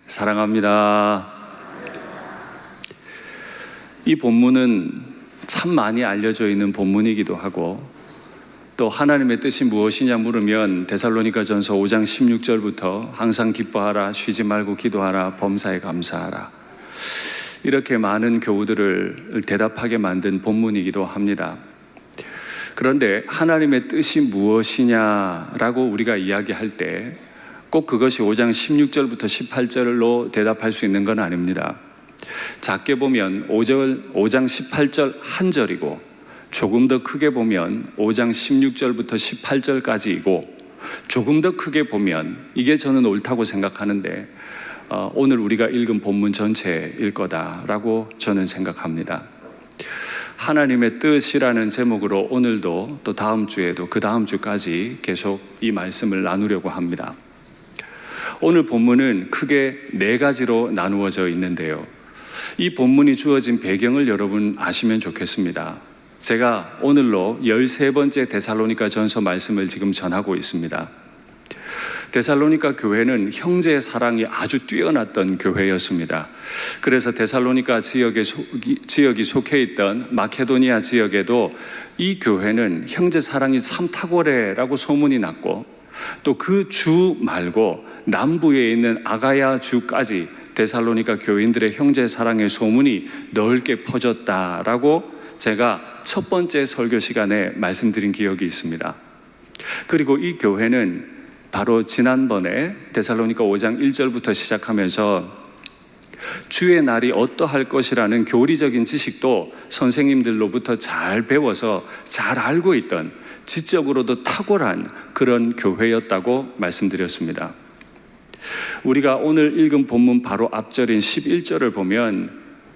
사랑합니다. 이 본문은 참 많이 알려져 있는 본문이기도 하고, 또 하나님의 뜻이 무엇이냐 물으면 데살로니가전서 5장 16절부터 항상 기뻐하라, 쉬지 말고 기도하라, 범사에 감사하라, 이렇게 많은 교우들을 대답하게 만든 본문이기도 합니다. 그런데 하나님의 뜻이 무엇이냐라고 우리가 이야기할 때 꼭 그것이 5장 16절부터 18절로 대답할 수 있는 건 아닙니다. 작게 보면 5장 18절 한 절이고, 조금 더 크게 보면 5장 16절부터 18절까지이고, 조금 더 크게 보면, 이게 저는 옳다고 생각하는데 오늘 우리가 읽은 본문 전체일 거다라고 저는 생각합니다. 하나님의 뜻이라는 제목으로 오늘도 또 다음 주에도 그 다음 주까지 계속 이 말씀을 나누려고 합니다. 오늘 본문은 크게 네 가지로 나누어져 있는데요, 이 본문이 주어진 배경을 여러분 아시면 좋겠습니다. 제가 오늘로 13번째 데살로니가 전서 말씀을 지금 전하고 있습니다. 데살로니가 교회는 형제의 사랑이 아주 뛰어났던 교회였습니다. 그래서 데살로니가 지역이 속해 있던 마케도니아 지역에도 이 교회는 형제 사랑이 참 탁월해라고 소문이 났고, 또 그 주 말고 남부에 있는 아가야 주까지 데살로니가 교인들의 형제 사랑의 소문이 넓게 퍼졌다라고 제가 첫 번째 설교 시간에 말씀드린 기억이 있습니다. 그리고 이 교회는 바로 지난번에 데살로니가 5장 1절부터 시작하면서 주의 날이 어떠할 것이라는 교리적인 지식도 선생님들로부터 잘 배워서 잘 알고 있던, 지적으로도 탁월한 그런 교회였다고 말씀드렸습니다. 우리가 오늘 읽은 본문 바로 앞절인 11절을 보면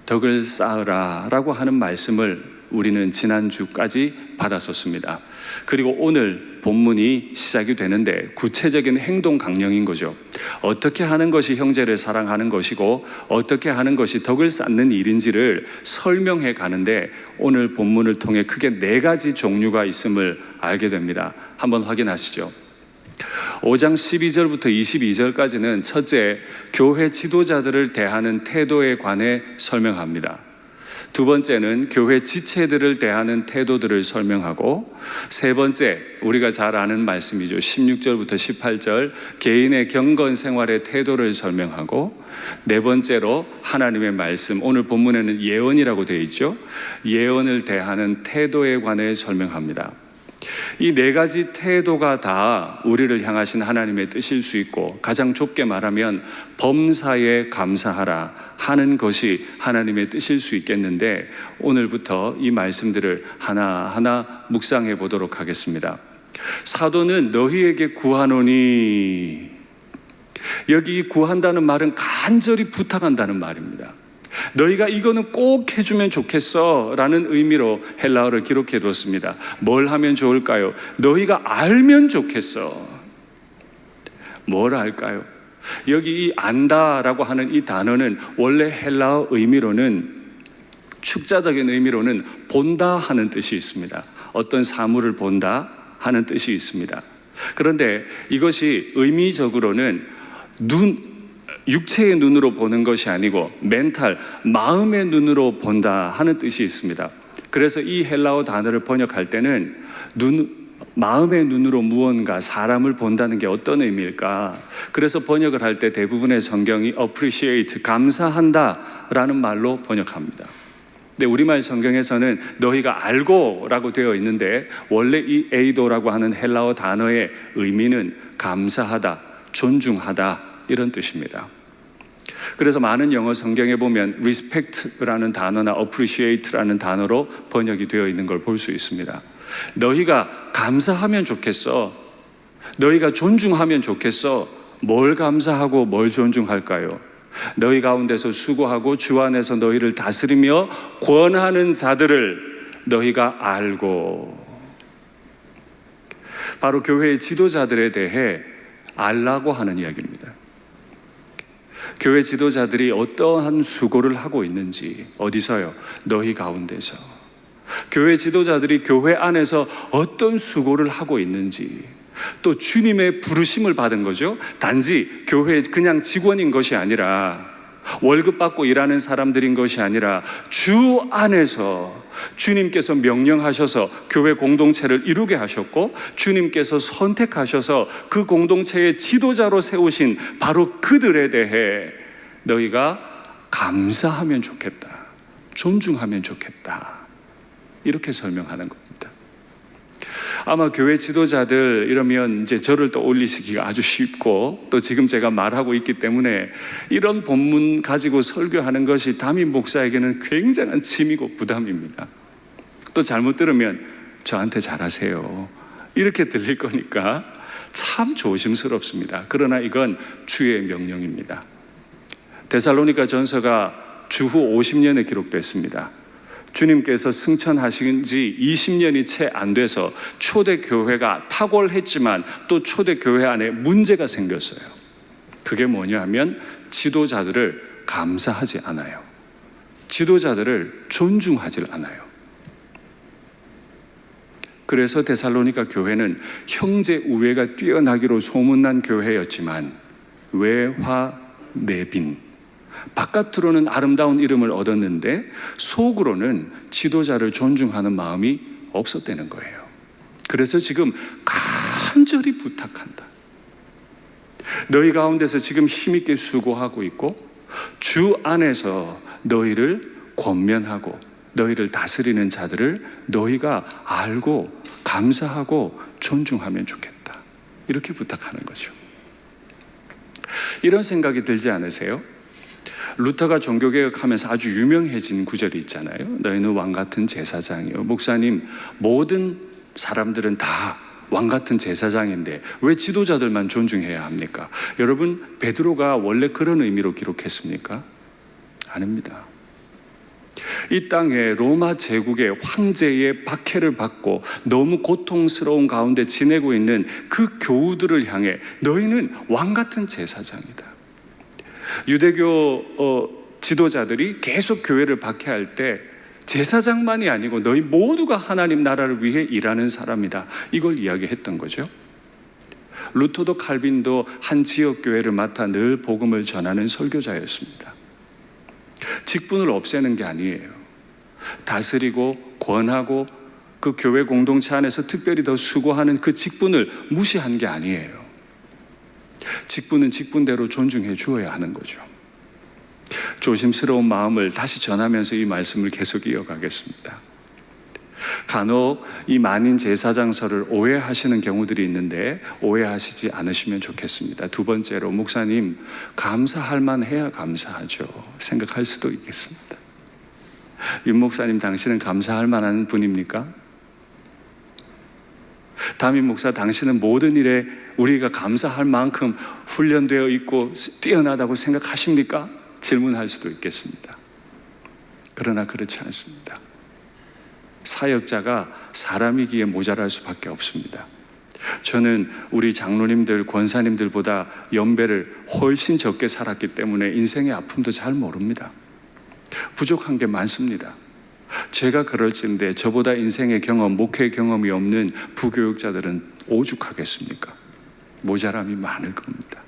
덕을 쌓으라 라고 하는 말씀을 우리는 지난주까지 받았었습니다. 그리고 오늘 본문이 시작이 되는데 구체적인 행동 강령인 거죠. 어떻게 하는 것이 형제를 사랑하는 것이고 어떻게 하는 것이 덕을 쌓는 일인지를 설명해 가는데, 오늘 본문을 통해 크게 네 가지 종류가 있음을 알게 됩니다. 한번 확인하시죠. 5장 12절부터 22절까지는 첫째, 교회 지도자들을 대하는 태도에 관해 설명합니다. 두 번째는 교회 지체들을 대하는 태도들을 설명하고, 세 번째, 우리가 잘 아는 말씀이죠. 16절부터 18절, 개인의 경건 생활의 태도를 설명하고, 네 번째로 하나님의 말씀, 오늘 본문에는 예언이라고 되어 있죠. 예언을 대하는 태도에 관해 설명합니다. 이 네 가지 태도가 다 우리를 향하신 하나님의 뜻일 수 있고, 가장 좁게 말하면 범사에 감사하라 하는 것이 하나님의 뜻일 수 있겠는데, 오늘부터 이 말씀들을 하나하나 묵상해 보도록 하겠습니다. 사도는 너희에게 구하노니, 여기 구한다는 말은 간절히 부탁한다는 말입니다. 너희가 이거는 꼭 해주면 좋겠어 라는 의미로 헬라어를 기록해 두었습니다. 뭘 하면 좋을까요? 너희가 알면 좋겠어. 뭘 알까요? 여기 이 안다라고 하는 이 단어는 원래 헬라어 의미로는, 축자적인 의미로는 본다 하는 뜻이 있습니다. 어떤 사물을 본다 하는 뜻이 있습니다. 그런데 이것이 의미적으로는 육체의 눈으로 보는 것이 아니고 멘탈, 마음의 눈으로 본다 하는 뜻이 있습니다. 그래서 이 헬라어 단어를 번역할 때는 마음의 눈으로 무언가 사람을 본다는 게 어떤 의미일까? 그래서 번역을 할 때 대부분의 성경이 appreciate, 감사한다 라는 말로 번역합니다. 근데 우리말 성경에서는 너희가 알고 라고 되어 있는데, 원래 이 에이도라고 하는 헬라어 단어의 의미는 감사하다, 존중하다 이런 뜻입니다. 그래서 많은 영어 성경에 보면 respect라는 단어나 appreciate라는 단어로 번역이 되어 있는 걸 볼 수 있습니다. 너희가 감사하면 좋겠어. 너희가 존중하면 좋겠어. 뭘 감사하고 뭘 존중할까요? 너희 가운데서 수고하고 주 안에서 너희를 다스리며 권하는 자들을 너희가 알고, 바로 교회의 지도자들에 대해 알라고 하는 이야기입니다. 교회 지도자들이 어떠한 수고를 하고 있는지, 어디서요? 너희 가운데서. 교회 지도자들이 교회 안에서 어떤 수고를 하고 있는지, 또 주님의 부르심을 받은 거죠. 단지 교회의 그냥 직원인 것이 아니라, 월급 받고 일하는 사람들인 것이 아니라 주 안에서 주님께서 명령하셔서 교회 공동체를 이루게 하셨고, 주님께서 선택하셔서 그 공동체의 지도자로 세우신 바로 그들에 대해 너희가 감사하면 좋겠다, 존중하면 좋겠다, 이렇게 설명하는 겁니다. 아마 교회 지도자들 이러면 이제 저를 떠올리시기가 아주 쉽고, 또 지금 제가 말하고 있기 때문에 이런 본문 가지고 설교하는 것이 담임 목사에게는 굉장한 짐이고 부담입니다. 또 잘못 들으면 저한테 잘하세요, 이렇게 들릴 거니까 참 조심스럽습니다. 그러나 이건 주의 명령입니다. 데살로니가 전서가 주후 50년에 기록됐습니다. 주님께서 승천하신 지 20년이 채 안 돼서 초대교회가 탁월했지만 또 초대교회 안에 문제가 생겼어요. 그게 뭐냐 하면 지도자들을 감사하지 않아요. 지도자들을 존중하지 않아요. 그래서 데살로니가 교회는 형제 우애가 뛰어나기로 소문난 교회였지만 외화내빈, 바깥으로는 아름다운 이름을 얻었는데 속으로는 지도자를 존중하는 마음이 없었다는 거예요. 그래서 지금 간절히 부탁한다. 너희 가운데서 지금 힘있게 수고하고 있고 주 안에서 너희를 권면하고 너희를 다스리는 자들을 너희가 알고 감사하고 존중하면 좋겠다, 이렇게 부탁하는 거죠. 이런 생각이 들지 않으세요? 루터가 종교개혁하면서 아주 유명해진 구절이 있잖아요. 너희는 왕같은 제사장이요. 목사님, 모든 사람들은 다 왕같은 제사장인데 왜 지도자들만 존중해야 합니까? 여러분, 베드로가 원래 그런 의미로 기록했습니까? 아닙니다. 이 땅에 로마 제국의 황제의 박해를 받고 너무 고통스러운 가운데 지내고 있는 그 교우들을 향해 너희는 왕같은 제사장이다. 유대교 지도자들이 계속 교회를 박해할 때 제사장만이 아니고 너희 모두가 하나님 나라를 위해 일하는 사람이다, 이걸 이야기했던 거죠. 루터도 칼빈도 한 지역 교회를 맡아 늘 복음을 전하는 설교자였습니다. 직분을 없애는 게 아니에요. 다스리고 권하고 그 교회 공동체 안에서 특별히 더 수고하는 그 직분을 무시한 게 아니에요. 직분은 직분대로 존중해 주어야 하는 거죠. 조심스러운 마음을 다시 전하면서 이 말씀을 계속 이어가겠습니다. 간혹 이 만인 제사장설을 오해하시는 경우들이 있는데 오해하시지 않으시면 좋겠습니다. 두 번째로, 목사님, 감사할 만해야 감사하죠, 생각할 수도 있겠습니다. 윤 목사님, 당신은 감사할 만한 분입니까? 담임 목사, 당신은 모든 일에 우리가 감사할 만큼 훈련되어 있고 뛰어나다고 생각하십니까? 질문할 수도 있겠습니다. 그러나 그렇지 않습니다. 사역자가 사람이기에 모자랄 수밖에 없습니다. 저는 우리 장로님들, 권사님들보다 연배를 훨씬 적게 살았기 때문에 인생의 아픔도 잘 모릅니다. 부족한 게 많습니다. 제가 그럴진데 저보다 인생의 경험, 목회 경험이 없는 부교육자들은 오죽하겠습니까? 모자람이 많을 겁니다.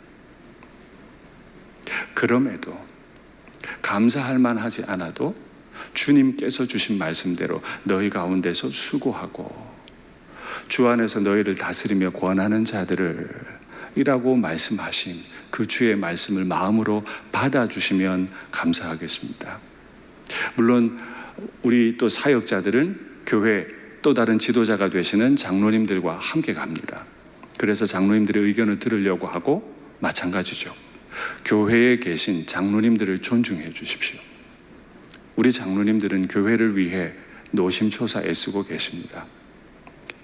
그럼에도 감사할 만하지 않아도 주님께서 주신 말씀대로 너희 가운데서 수고하고 주 안에서 너희를 다스리며 권하는 자들을 이라고 말씀하신 그 주의 말씀을 마음으로 받아주시면 감사하겠습니다. 물론 우리 또 사역자들은 교회 또 다른 지도자가 되시는 장로님들과 함께 갑니다. 그래서 장로님들의 의견을 들으려고 하고, 마찬가지죠. 교회에 계신 장로님들을 존중해 주십시오. 우리 장로님들은 교회를 위해 노심초사 애쓰고 계십니다.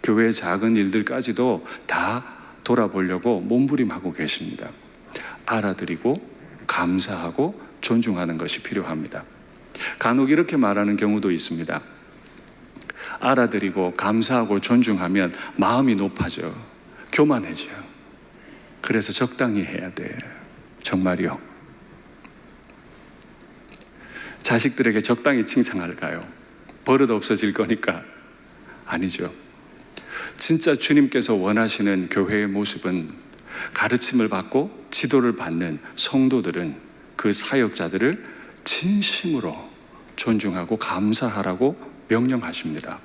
교회의 작은 일들까지도 다 돌아보려고 몸부림하고 계십니다. 알아드리고 감사하고 존중하는 것이 필요합니다. 간혹 이렇게 말하는 경우도 있습니다. 알아드리고 감사하고 존중하면 마음이 높아져, 교만해져요. 그래서 적당히 해야 돼. 정말이요? 자식들에게 적당히 칭찬할까요? 버릇 없어질 거니까? 아니죠. 진짜 주님께서 원하시는 교회의 모습은 가르침을 받고 지도를 받는 성도들은 그 사역자들을 진심으로 존중하고 감사하라고 명령하십니다.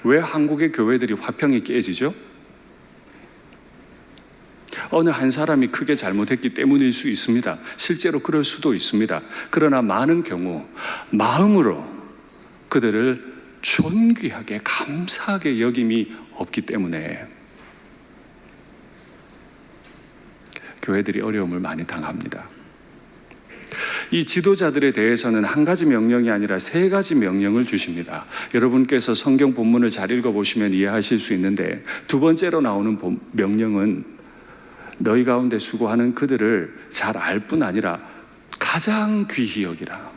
왜 한국의 교회들이 화평이 깨지죠? 어느 한 사람이 크게 잘못했기 때문일 수 있습니다. 실제로 그럴 수도 있습니다. 그러나 많은 경우 마음으로 그들을 존귀하게 감사하게 여김이 없기 때문에 교회들이 어려움을 많이 당합니다. 이 지도자들에 대해서는 한 가지 명령이 아니라 세 가지 명령을 주십니다. 여러분께서 성경 본문을 잘 읽어보시면 이해하실 수 있는데, 두 번째로 나오는 명령은 너희 가운데 수고하는 그들을 잘 알 뿐 아니라 가장 귀히 여기라.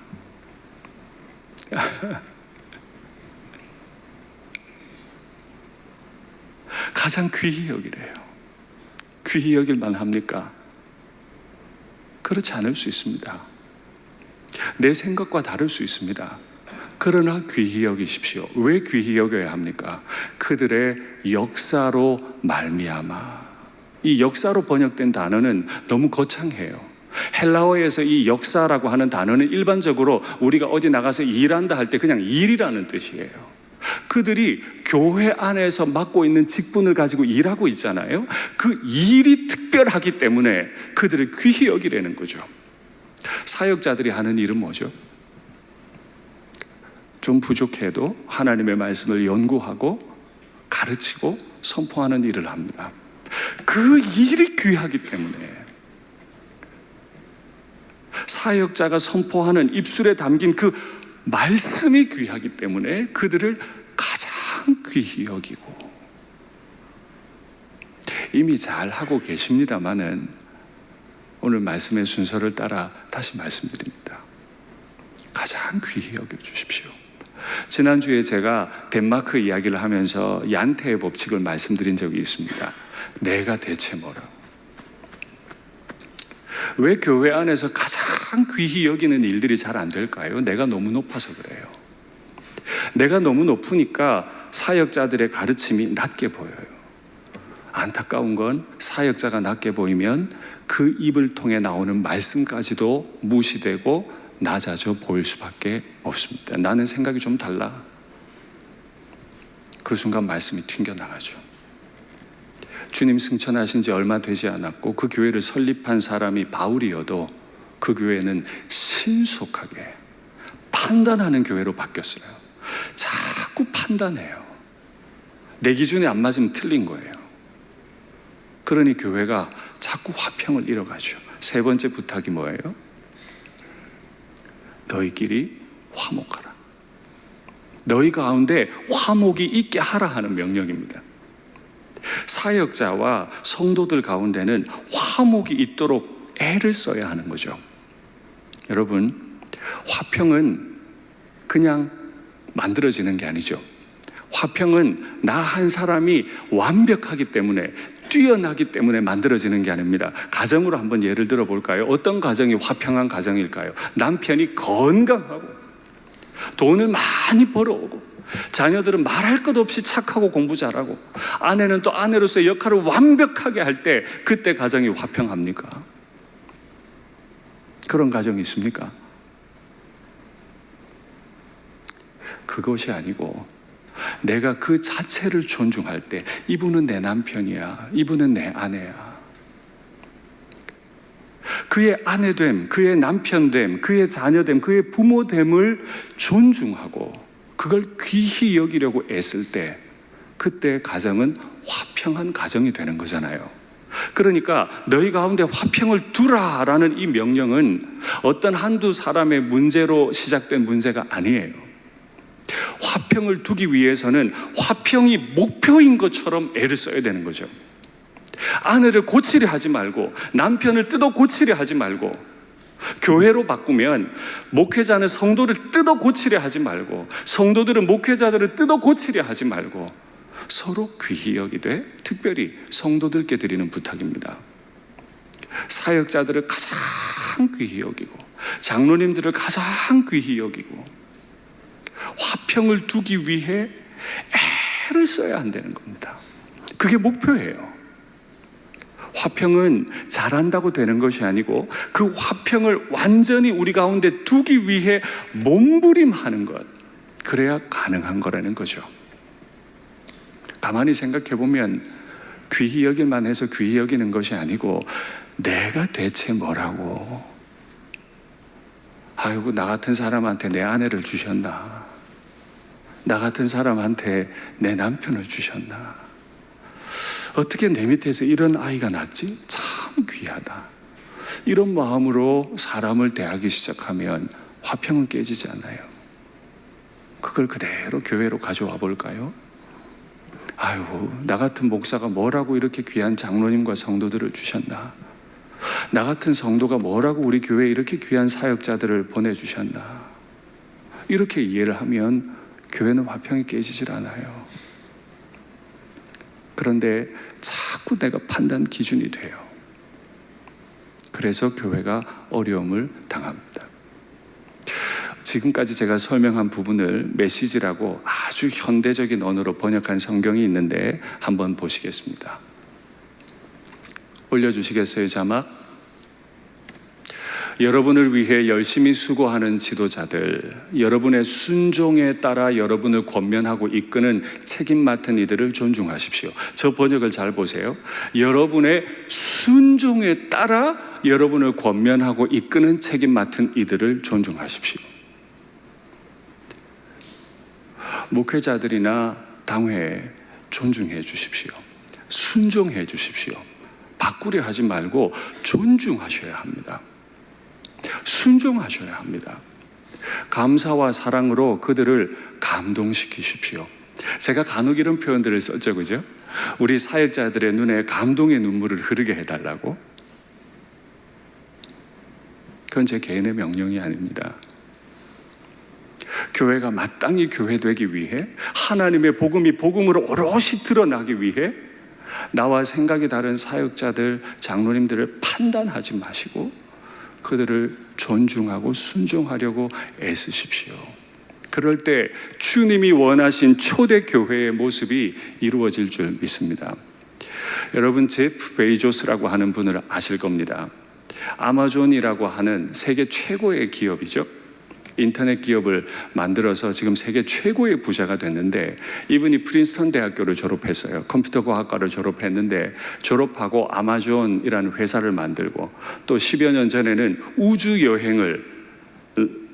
가장 귀히 여기래요. 귀히 여길만 합니까? 그렇지 않을 수 있습니다. 내 생각과 다를 수 있습니다. 그러나 귀히 여기십시오. 왜 귀히 여겨야 합니까? 그들의 역사로 말미암아. 이 역사로 번역된 단어는 너무 거창해요. 헬라어에서 이 역사라고 하는 단어는 일반적으로 우리가 어디 나가서 일한다 할 때 그냥 일이라는 뜻이에요. 그들이 교회 안에서 맡고 있는 직분을 가지고 일하고 있잖아요. 그 일이 특별하기 때문에 그들을 귀히 여기라는 거죠. 사역자들이 하는 일은 뭐죠? 좀 부족해도 하나님의 말씀을 연구하고 가르치고 선포하는 일을 합니다. 그 일이 귀하기 때문에 사역자가 선포하는 입술에 담긴 그 말씀이 귀하기 때문에 그들을 가장 귀히 여기고, 이미 잘 하고 계십니다마는 오늘 말씀의 순서를 따라 다시 말씀드립니다. 가장 귀히 여겨주십시오. 지난주에 제가 덴마크 이야기를 하면서 얀테의 법칙을 말씀드린 적이 있습니다. 내가 대체 뭐라? 왜 교회 안에서 가장 귀히 여기는 일들이 잘 안 될까요? 내가 너무 높아서 그래요. 내가 너무 높으니까 사역자들의 가르침이 낮게 보여요. 안타까운 건 사역자가 낮게 보이면 그 입을 통해 나오는 말씀까지도 무시되고 낮아져 보일 수밖에 없습니다. 나는 생각이 좀 달라. 그 순간 말씀이 튕겨나가죠. 주님 승천하신 지 얼마 되지 않았고 그 교회를 설립한 사람이 바울이어도 그 교회는 신속하게 판단하는 교회로 바뀌었어요. 자꾸 판단해요. 내 기준에 안 맞으면 틀린 거예요. 그러니 교회가 자꾸 화평을 잃어가죠. 세 번째 부탁이 뭐예요? 너희끼리 화목하라. 너희 가운데 화목이 있게 하라 하는 명령입니다. 사역자와 성도들 가운데는 화목이 있도록 애를 써야 하는 거죠. 여러분, 화평은 그냥 만들어지는 게 아니죠. 화평은 나 한 사람이 완벽하기 때문에, 뛰어나기 때문에 만들어지는 게 아닙니다. 가정으로 한번 예를 들어 볼까요? 어떤 가정이 화평한 가정일까요? 남편이 건강하고 돈을 많이 벌어오고 자녀들은 말할 것 없이 착하고 공부 잘하고, 아내는 또 아내로서의 역할을 완벽하게 할 때 그때 가정이 화평합니까? 그런 가정이 있습니까? 그것이 아니고 내가 그 자체를 존중할 때, 이분은 내 남편이야, 이분은 내 아내야, 그의 아내됨, 그의 남편됨, 그의 자녀됨, 그의 부모됨을 존중하고 그걸 귀히 여기려고 애쓸 때, 그때 가정은 화평한 가정이 되는 거잖아요. 그러니까 너희 가운데 화평을 두라라는 이 명령은 어떤 한두 사람의 문제로 시작된 문제가 아니에요. 화평을 두기 위해서는 화평이 목표인 것처럼 애를 써야 되는 거죠. 아내를 고치려 하지 말고, 남편을 뜯어 고치려 하지 말고, 교회로 바꾸면 목회자는 성도를 뜯어 고치려 하지 말고, 성도들은 목회자들을 뜯어 고치려 하지 말고, 서로 귀히 여기되, 특별히 성도들께 드리는 부탁입니다. 사역자들을 가장 귀히 여기고, 장로님들을 가장 귀히 여기고, 화평을 두기 위해 애를 써야 한다는 겁니다. 그게 목표예요. 화평은 잘한다고 되는 것이 아니고 그 화평을 완전히 우리 가운데 두기 위해 몸부림하는 것, 그래야 가능한 거라는 거죠. 가만히 생각해 보면 귀히 여길만 해서 귀히 여기는 것이 아니고 내가 대체 뭐라고, 아이고 나 같은 사람한테 내 아내를 주셨나, 나 같은 사람한테 내 남편을 주셨나, 어떻게 내 밑에서 이런 아이가 났지? 참 귀하다. 이런 마음으로 사람을 대하기 시작하면 화평은 깨지지 않아요. 그걸 그대로 교회로 가져와 볼까요? 아유, 나 같은 목사가 뭐라고 이렇게 귀한 장로님과 성도들을 주셨나? 나 같은 성도가 뭐라고 우리 교회에 이렇게 귀한 사역자들을 보내주셨나? 이렇게 이해를 하면 교회는 화평이 깨지질 않아요. 그런데 자꾸 내가 판단 기준이 돼요. 그래서 교회가 어려움을 당합니다. 지금까지 제가 설명한 부분을 메시지라고 아주 현대적인 언어로 번역한 성경이 있는데 한번 보시겠습니다. 올려주시겠어요, 자막? 여러분을 위해 열심히 수고하는 지도자들, 여러분의 순종에 따라 여러분을 권면하고 이끄는 책임 맡은 이들을 존중하십시오. 저 번역을 잘 보세요. 여러분의 순종에 따라 여러분을 권면하고 이끄는 책임 맡은 이들을 존중하십시오. 목회자들이나 당회에 존중해 주십시오. 순종해 주십시오. 바꾸려 하지 말고 존중하셔야 합니다. 순종하셔야 합니다. 감사와 사랑으로 그들을 감동시키십시오. 제가 간혹 이런 표현들을 썼죠, 그죠? 우리 사역자들의 눈에 감동의 눈물을 흐르게 해달라고. 그건 제 개인의 명령이 아닙니다. 교회가 마땅히 교회되기 위해, 하나님의 복음이 복음으로 오롯이 드러나기 위해 나와 생각이 다른 사역자들, 장로님들을 판단하지 마시고 그들을 존중하고 순종하려고 애쓰십시오. 그럴 때 주님이 원하신 초대교회의 모습이 이루어질 줄 믿습니다. 여러분, 제프 베이조스라고 하는 분을 아실 겁니다. 아마존이라고 하는 세계 최고의 기업이죠. 인터넷 기업을 만들어서 지금 세계 최고의 부자가 됐는데, 이분이 프린스턴 대학교를 졸업했어요. 컴퓨터 과학과를 졸업했는데 졸업하고 아마존이라는 회사를 만들고, 또 10여 년 전에는 우주 여행을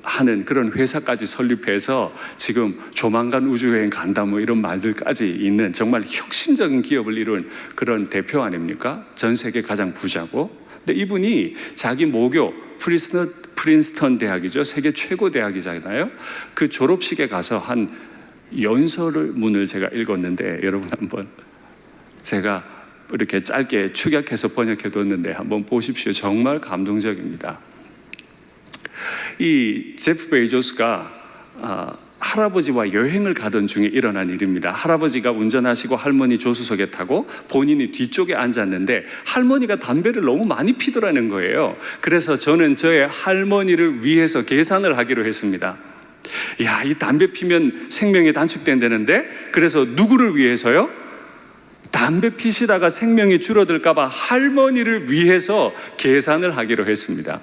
하는 그런 회사까지 설립해서 지금 조만간 우주여행 간다 뭐 이런 말들까지 있는 정말 혁신적인 기업을 이룬 그런 대표 아닙니까? 전 세계 가장 부자고. 근데 이분이 자기 모교 프린스턴 대학이죠. 세계 최고 대학이잖아요. 그 졸업식에 가서 한 연설문을 제가 읽었는데, 여러분 한번 제가 이렇게 짧게 축약해서 번역해뒀는데 한번 보십시오. 정말 감동적입니다. 이 제프 베이조스가 할아버지와 여행을 가던 중에 일어난 일입니다. 할아버지가 운전하시고 할머니 조수석에 타고 본인이 뒤쪽에 앉았는데 할머니가 담배를 너무 많이 피더라는 거예요. 그래서 저는 저의 할머니를 위해서 계산을 하기로 했습니다. 야, 이 담배 피면 생명이 단축된다는데, 그래서 누구를 위해서요? 담배 피시다가 생명이 줄어들까 봐 할머니를 위해서 계산을 하기로 했습니다.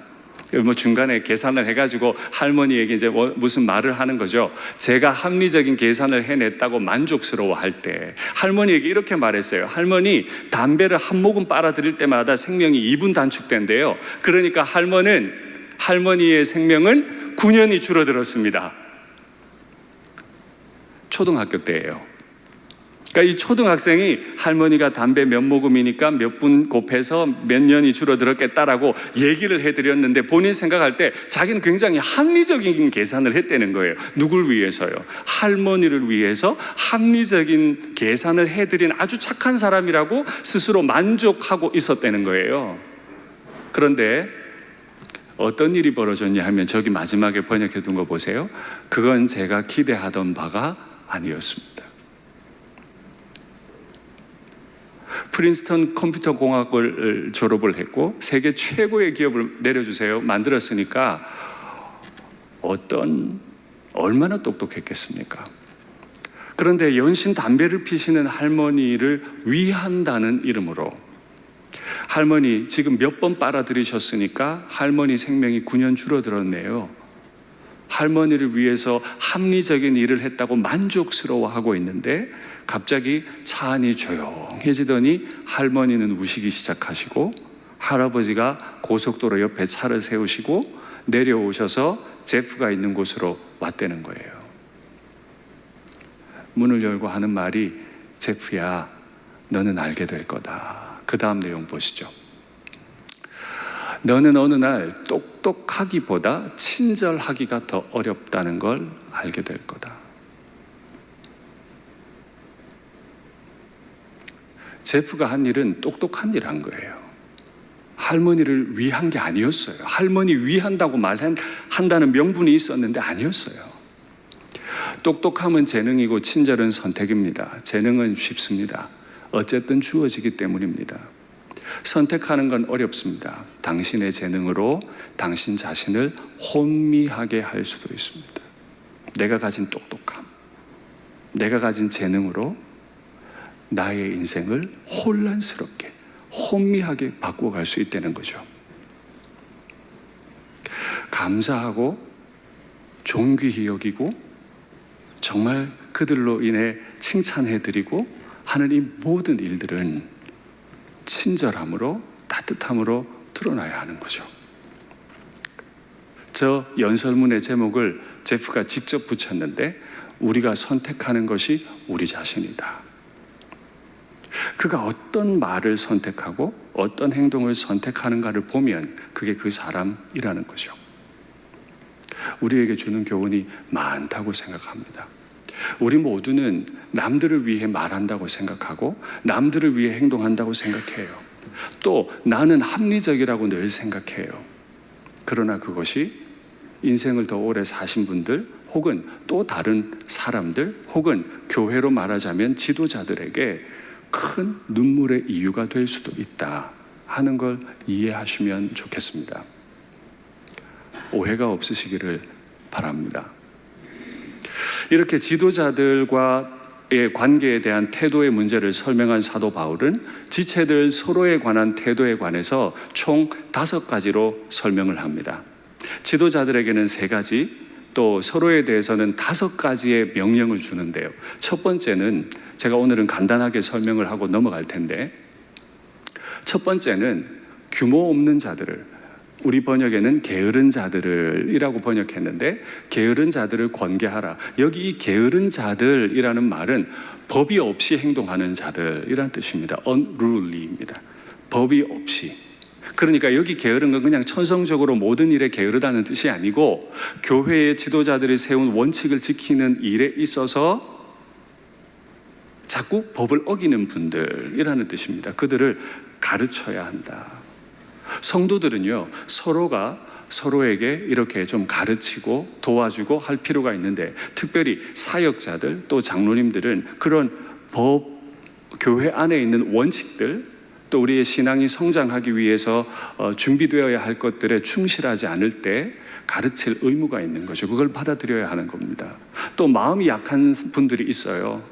뭐 중간에 계산을 해가지고 할머니에게 이제 무슨 말을 하는 거죠. 제가 합리적인 계산을 해냈다고 만족스러워할 때 할머니에게 이렇게 말했어요. 할머니, 담배를 한 모금 빨아들일 때마다 생명이 2분 단축된대요. 그러니까 할머니의 생명은 9년이 줄어들었습니다. 초등학교 때예요. 그러니까 이 초등학생이 할머니가 담배 몇 모금이니까 몇 분 곱해서 몇 년이 줄어들었겠다라고 얘기를 해드렸는데, 본인 생각할 때 자기는 굉장히 합리적인 계산을 했다는 거예요. 누굴 위해서요? 할머니를 위해서 합리적인 계산을 해드린 아주 착한 사람이라고 스스로 만족하고 있었다는 거예요. 그런데 어떤 일이 벌어졌냐 하면, 저기 마지막에 번역해 둔 거 보세요. 그건 제가 기대하던 바가 아니었습니다. 프린스턴 컴퓨터 공학을 졸업을 했고 세계 최고의 기업을 내려주세요 만들었으니까 얼마나 똑똑했겠습니까? 그런데 연신 담배를 피시는 할머니를 위한다는 이름으로, 할머니 지금 몇 번 빨아들이셨으니까 할머니 생명이 9년 줄어들었네요. 할머니를 위해서 합리적인 일을 했다고 만족스러워하고 있는데 갑자기 차 안이 조용해지더니 할머니는 우시기 시작하시고, 할아버지가 고속도로 옆에 차를 세우시고 내려오셔서 제프가 있는 곳으로 왔다는 거예요. 문을 열고 하는 말이, 제프야, 너는 알게 될 거다. 그 다음 내용 보시죠. 너는 어느 날 똑똑하기보다 친절하기가 더 어렵다는 걸 알게 될 거다. 제프가 한 일은 똑똑한 일을 한 거예요. 할머니를 위한 게 아니었어요. 할머니 위한다고 말한다는 명분이 있었는데 아니었어요. 똑똑함은 재능이고 친절은 선택입니다. 재능은 쉽습니다. 어쨌든 주어지기 때문입니다. 선택하는 건 어렵습니다. 당신의 재능으로 당신 자신을 혼미하게 할 수도 있습니다. 내가 가진 똑똑함, 내가 가진 재능으로 나의 인생을 혼란스럽게, 혼미하게 바꿔갈 수 있다는 거죠. 감사하고 존귀히 여기고 정말 그들로 인해 칭찬해드리고 하는 이 모든 일들은 친절함으로, 따뜻함으로 드러나야 하는 거죠. 저 연설문의 제목을 제프가 직접 붙였는데, 우리가 선택하는 것이 우리 자신이다. 그가 어떤 말을 선택하고 어떤 행동을 선택하는가를 보면 그게 그 사람이라는 거죠. 우리에게 주는 교훈이 많다고 생각합니다. 우리 모두는 남들을 위해 말한다고 생각하고 남들을 위해 행동한다고 생각해요. 또 나는 합리적이라고 늘 생각해요. 그러나 그것이 인생을 더 오래 사신 분들, 혹은 또 다른 사람들, 혹은 교회로 말하자면 지도자들에게 큰 눈물의 이유가 될 수도 있다 하는 걸 이해하시면 좋겠습니다. 오해가 없으시기를 바랍니다. 이렇게 지도자들과의 관계에 대한 태도의 문제를 설명한 사도 바울은 지체들 서로에 관한 태도에 관해서 총 5가지로 설명을 합니다. 지도자들에게는 3가지, 또 서로에 대해서는 5가지의 명령을 주는데요. 첫 번째는, 제가 오늘은 간단하게 설명을 하고 넘어갈 텐데, 첫 번째는 규모 없는 자들을, 우리 번역에는 게으른 자들이라고 번역했는데, 게으른 자들을 권계하라. 여기 이 게으른 자들이라는 말은 법이 없이 행동하는 자들이란 뜻입니다. unruly입니다. 법이 없이. 그러니까 여기 게으른 건 그냥 천성적으로 모든 일에 게으르다는 뜻이 아니고, 교회의 지도자들이 세운 원칙을 지키는 일에 있어서 자꾸 법을 어기는 분들이라는 뜻입니다. 그들을 가르쳐야 한다. 성도들은요, 서로가 서로에게 이렇게 좀 가르치고 도와주고 할 필요가 있는데, 특별히 사역자들 또 장로님들은 그런 법, 교회 안에 있는 원칙들, 또 우리의 신앙이 성장하기 위해서 준비되어야 할 것들에 충실하지 않을 때 가르칠 의무가 있는 거죠. 그걸 받아들여야 하는 겁니다. 또 마음이 약한 분들이 있어요.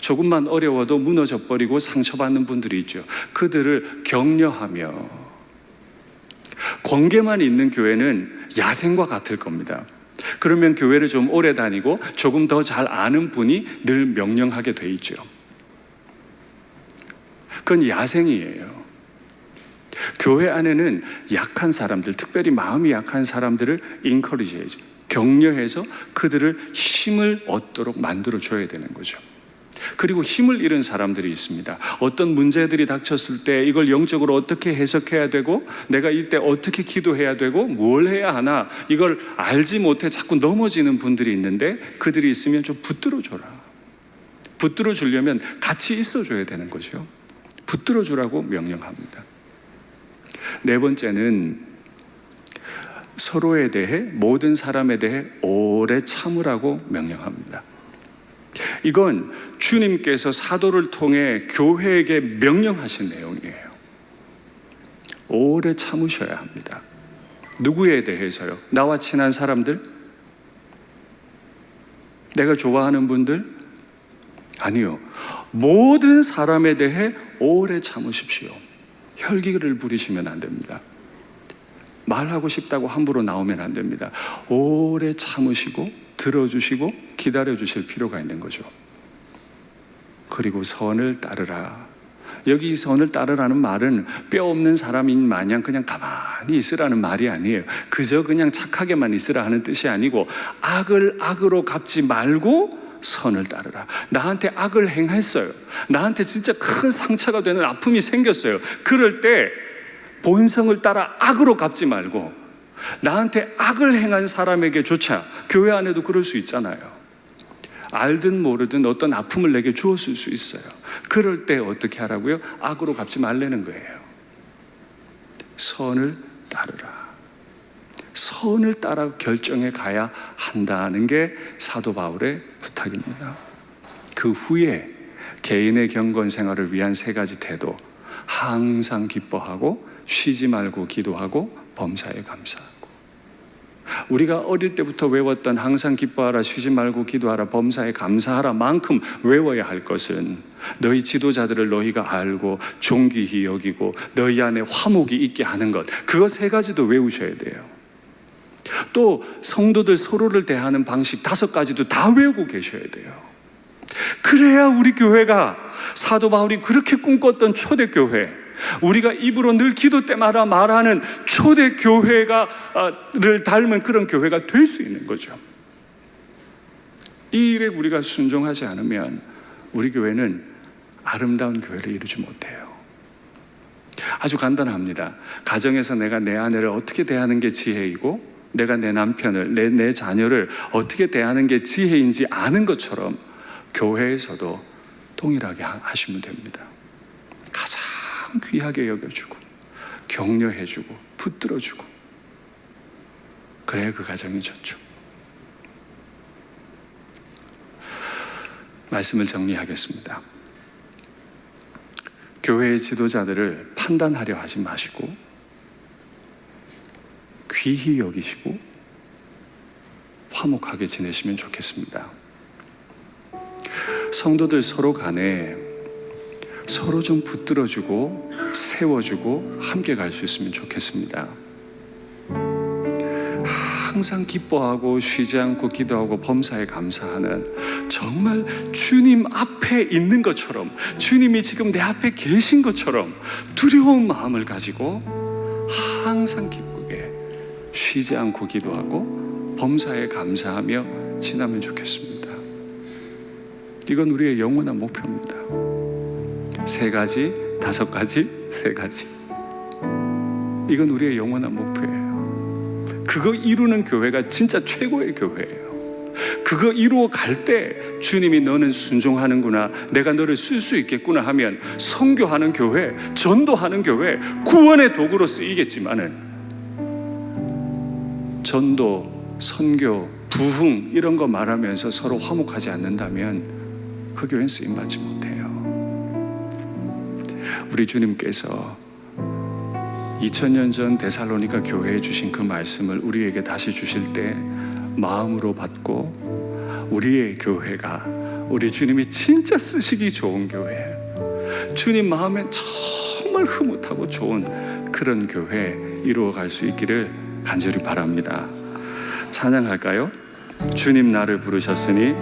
조금만 어려워도 무너져 버리고 상처받는 분들이 있죠. 그들을 격려하며, 권계만 있는 교회는 야생과 같을 겁니다. 그러면 교회를 좀 오래 다니고 조금 더 잘 아는 분이 늘 명령하게 돼 있죠. 그건 야생이에요. 교회 안에는 약한 사람들, 특별히 마음이 약한 사람들을 인커리지 해야죠. 격려해서 그들을 힘을 얻도록 만들어줘야 되는 거죠. 그리고 힘을 잃은 사람들이 있습니다. 어떤 문제들이 닥쳤을 때 이걸 영적으로 어떻게 해석해야 되고, 내가 이때 어떻게 기도해야 되고, 뭘 해야 하나, 이걸 알지 못해 자꾸 넘어지는 분들이 있는데, 그들이 있으면 좀 붙들어줘라. 붙들어주려면 같이 있어줘야 되는 거죠. 붙들어주라고 명령합니다. 4번째는 서로에 대해, 모든 사람에 대해 오래 참으라고 명령합니다. 이건 주님께서 사도를 통해 교회에게 명령하신 내용이에요. 오래 참으셔야 합니다. 누구에 대해서요? 나와 친한 사람들? 내가 좋아하는 분들? 아니요. 모든 사람에 대해 오래 참으십시오. 혈기를 부리시면 안 됩니다. 말하고 싶다고 함부로 나오면 안 됩니다. 오래 참으시고 들어주시고 기다려주실 필요가 있는 거죠. 그리고 선을 따르라. 여기 이 선을 따르라는 말은 뼈 없는 사람인 마냥 그냥 가만히 있으라는 말이 아니에요. 그저 그냥 착하게만 있으라 하는 뜻이 아니고, 악을 악으로 갚지 말고 선을 따르라. 나한테 악을 행했어요. 나한테 진짜 큰 상처가 되는 아픔이 생겼어요. 그럴 때 본성을 따라 악으로 갚지 말고, 나한테 악을 행한 사람에게조차, 교회 안에도 그럴 수 있잖아요. 알든 모르든 어떤 아픔을 내게 주었을 수 있어요. 그럴 때 어떻게 하라고요? 악으로 갚지 말라는 거예요. 선을 따르라. 선을 따라 결정해 가야 한다는 게 사도 바울의 부탁입니다. 그 후에 개인의 경건 생활을 위한 3가지 태도: 항상 기뻐하고, 쉬지 말고 기도하고, 범사에 감사하고. 우리가 어릴 때부터 외웠던 항상 기뻐하라, 쉬지 말고 기도하라, 범사에 감사하라 만큼 외워야 할 것은, 너희 지도자들을 너희가 알고 존귀히 여기고 너희 안에 화목이 있게 하는 것, 그거 3가지도 외우셔야 돼요. 또 성도들 서로를 대하는 방식 5가지도 다 외우고 계셔야 돼요. 그래야 우리 교회가 사도 바울이 그렇게 꿈꿨던 초대교회, 우리가 입으로 늘 기도 때마다 말하는 초대교회를 닮은 그런 교회가 될 수 있는 거죠. 이 일에 우리가 순종하지 않으면 우리 교회는 아름다운 교회를 이루지 못해요. 아주 간단합니다. 가정에서 내가 내 아내를 어떻게 대하는 게 지혜이고, 내가 내 남편을, 내 자녀를 어떻게 대하는 게 지혜인지 아는 것처럼 교회에서도 동일하게 하시면 됩니다. 가장 귀하게 여겨주고 격려해주고 붙들어주고, 그래야 그 가정이 좋죠. 말씀을 정리하겠습니다. 교회의 지도자들을 판단하려 하지 마시고 귀히 여기시고 화목하게 지내시면 좋겠습니다. 성도들 서로 간에 서로 좀 붙들어주고 세워주고 함께 갈 수 있으면 좋겠습니다. 항상 기뻐하고 쉬지 않고 기도하고 범사에 감사하는, 정말 주님 앞에 있는 것처럼, 주님이 지금 내 앞에 계신 것처럼 두려운 마음을 가지고 항상 기쁘게 쉬지 않고 기도하고 범사에 감사하며 지나면 좋겠습니다. 이건 우리의 영원한 목표입니다. 3가지, 5가지, 3가지. 이건 우리의 영원한 목표예요. 그거 이루는 교회가 진짜 최고의 교회예요. 그거 이루어 갈 때 주님이 너는 순종하는구나, 내가 너를 쓸 수 있겠구나 하면 선교하는 교회, 전도하는 교회, 구원의 도구로 쓰이겠지만은 전도, 선교, 부흥 이런 거 말하면서 서로 화목하지 않는다면 그 교회는 쓰임받지 못해요. 우리 주님께서 2000년 전 데살로니가 교회에 주신 그 말씀을 우리에게 다시 주실 때 마음으로 받고, 우리의 교회가 우리 주님이 진짜 쓰시기 좋은 교회, 주님 마음에 정말 흐뭇하고 좋은 그런 교회 이루어갈 수 있기를 간절히 바랍니다. 찬양할까요? 주님 나를 부르셨으니,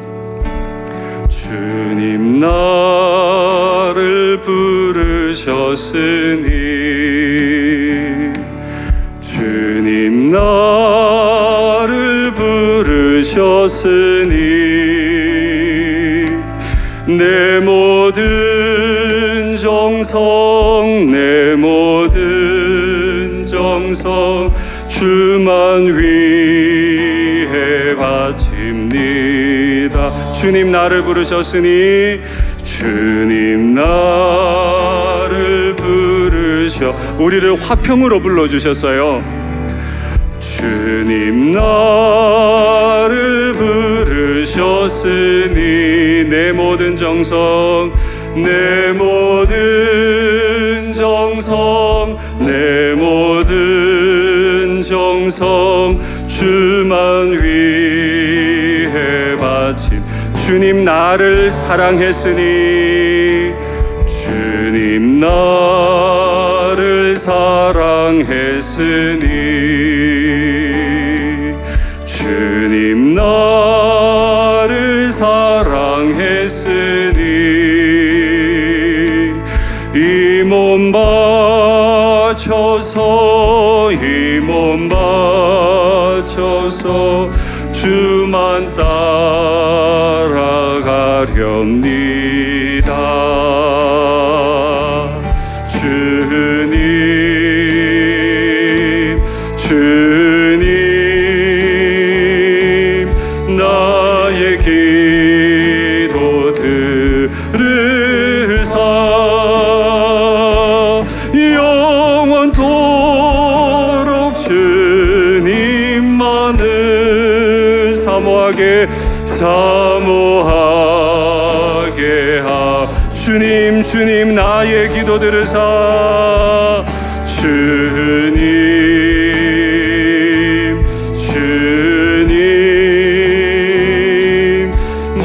주님 나를 부르셨으니, 주님 나를 부르셨으니, 내 모든 정성, 내 모든 정성 주만 위해 바칩니다. 주님 나를 부르셨으니, 주님 나를 부르셔, 우리를 화평으로 불러주셨어요. 주님 나를 부르셨으니, 내 모든 정성, 내 모든 정성, 내 모든 정성 주만 위해 바친, 주님 나를 사랑했으니 주님 나를 사랑했으니 주님 나를 사랑했으니 이 몸 바쳐서 이 몸 바쳐서 주만 따라가렵니다. 주님 나의 기도 들으사 영원토록 주님만을 사모하게 주님 주님 나의 기도 들으사 주님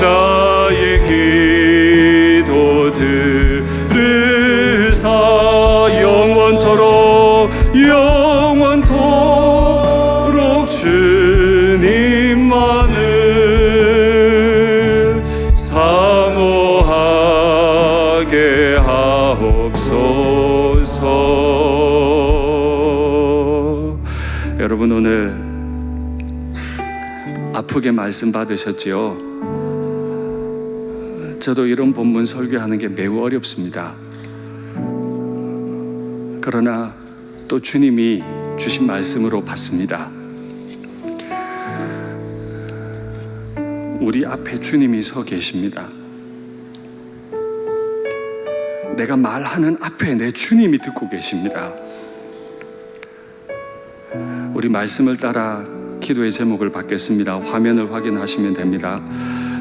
나의 기도 들으사 영원토록 주님만을 사모하게 하옵소서. 여러분 오늘 아프게 말씀 받으셨지요? 저도 이런 본문 설교하는 게 매우 어렵습니다. 그러나 또 주님이 주신 말씀으로 받습니다. 우리 앞에 주님이 서 계십니다. 내가 말하는 앞에 내 주님이 듣고 계십니다. 우리 말씀을 따라 기도의 제목을 받겠습니다. 화면을 확인하시면 됩니다.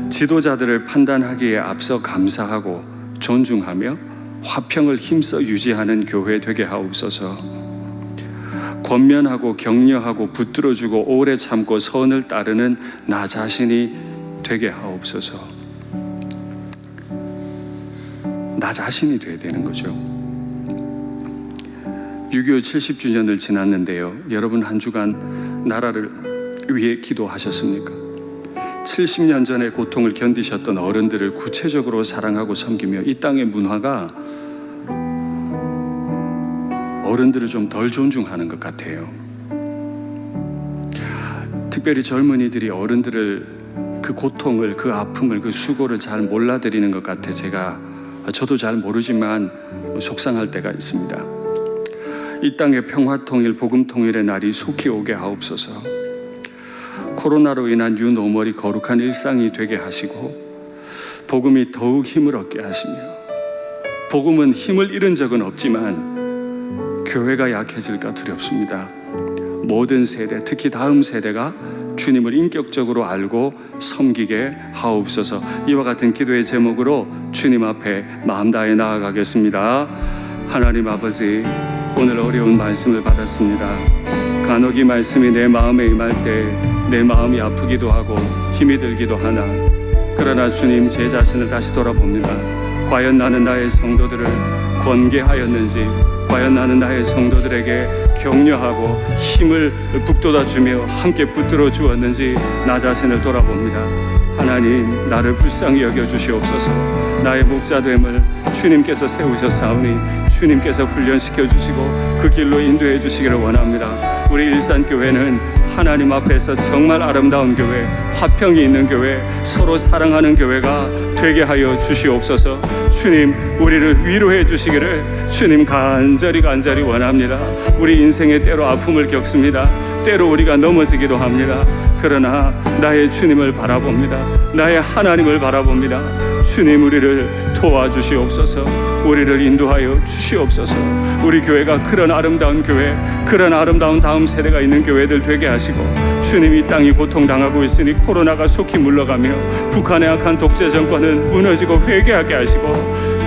지도자들을 판단하기에 앞서 감사하고 존중하며 화평을 힘써 유지하는 교회 되게 하옵소서. 권면하고 격려하고 붙들어주고 오래 참고 선을 따르는 나 자신이 되게 하옵소서. 나 자신이 돼야 되는 거죠. 6.25 70주년을 지났는데요, 여러분 한 주간 나라를 위해 기도하셨습니까? 70년 전의 고통을 견디셨던 어른들을 구체적으로 사랑하고 섬기며 이 땅의 문화가 어른들을 좀 덜 존중하는 것 같아요. 특별히 젊은이들이 어른들을 그 고통을, 그 아픔을, 그 수고를 잘 몰라드리는 것 같아 저도 잘 모르지만 속상할 때가 있습니다. 이 땅의 평화통일, 복음통일의 날이 속히 오게 하옵소서. 코로나로 인한 뉴노멀이 거룩한 일상이 되게 하시고 복음이 더욱 힘을 얻게 하시며, 복음은 힘을 잃은 적은 없지만 교회가 약해질까 두렵습니다. 모든 세대, 특히 다음 세대가 주님을 인격적으로 알고 섬기게 하옵소서. 이와 같은 기도의 제목으로 주님 앞에 마음 다해 나아가겠습니다. 하나님 아버지, 오늘 어려운 말씀을 받았습니다. 간혹 이 말씀이 내 마음에 임할 때 내 마음이 아프기도 하고 힘이 들기도 하나, 그러나 주님, 제 자신을 다시 돌아봅니다. 과연 나는 나의 성도들을 권계하였는지, 과연 나는 나의 성도들에게 격려하고 힘을 북돋아주며 함께 붙들어 주었는지 나 자신을 돌아봅니다. 하나님, 나를 불쌍히 여겨주시옵소서. 나의 목자됨을 주님께서 세우셨사오니 주님께서 훈련시켜 주시고 그 길로 인도해 주시기를 원합니다. 우리 일산교회는 하나님 앞에서 정말 아름다운 교회, 화평이 있는 교회, 서로 사랑하는 교회가 되게 하여 주시옵소서. 주님, 우리를 위로해 주시기를 주님 간절히 원합니다. 우리 인생에 때로 아픔을 겪습니다. 때로 우리가 넘어지기도 합니다. 그러나 나의 주님을 바라봅니다. 나의 하나님을 바라봅니다. 주님, 우리를 도와주시옵소서. 우리를 인도하여 주시옵소서. 우리 교회가 그런 아름다운 교회, 그런 아름다운 다음 세대가 있는 교회들 되게 하시고, 주님, 이 땅이 고통당하고 있으니 코로나가 속히 물러가며 북한의 악한 독재 정권은 무너지고 회개하게 하시고,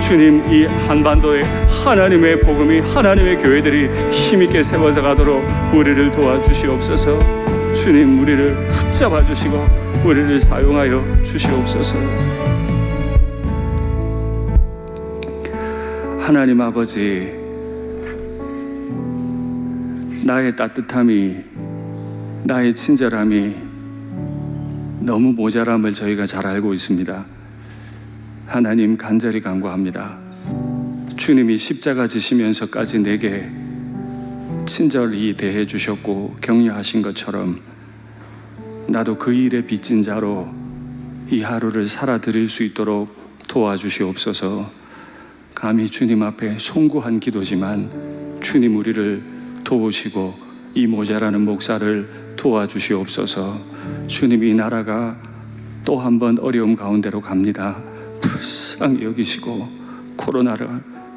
주님, 이 한반도에 하나님의 복음이, 하나님의 교회들이 힘있게 세워져 가도록 우리를 도와주시옵소서. 주님, 우리를 붙잡아 주시고 우리를 사용하여 주시옵소서. 하나님 아버지, 나의 따뜻함이, 나의 친절함이 너무 모자람을 저희가 잘 알고 있습니다. 하나님, 간절히 간구합니다. 주님이 십자가 지시면서까지 내게 친절히 대해 주셨고 격려하신 것처럼 나도 그 일에 빚진 자로 이 하루를 살아드릴 수 있도록 도와주시옵소서. 감히 주님 앞에 송구한 기도지만 주님 우리를 도우시고 이 모자라는 목사를 도와주시옵소서. 주님, 이 나라가 또 한 번 어려움 가운데로 갑니다. 불쌍히 여기시고 코로나를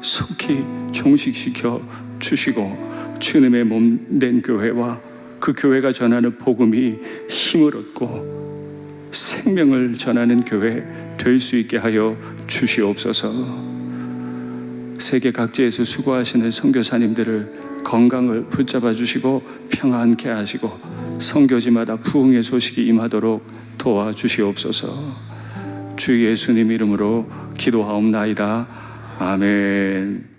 속히 종식시켜 주시고 주님의 몸된 교회와 그 교회가 전하는 복음이 힘을 얻고 생명을 전하는 교회 될 수 있게 하여 주시옵소서. 세계 각지에서 수고하시는 선교사님들을 건강을 붙잡아 주시고 평안케 하시고 선교지마다 부흥의 소식이 임하도록 도와주시옵소서. 주 예수님 이름으로 기도하옵나이다. 아멘.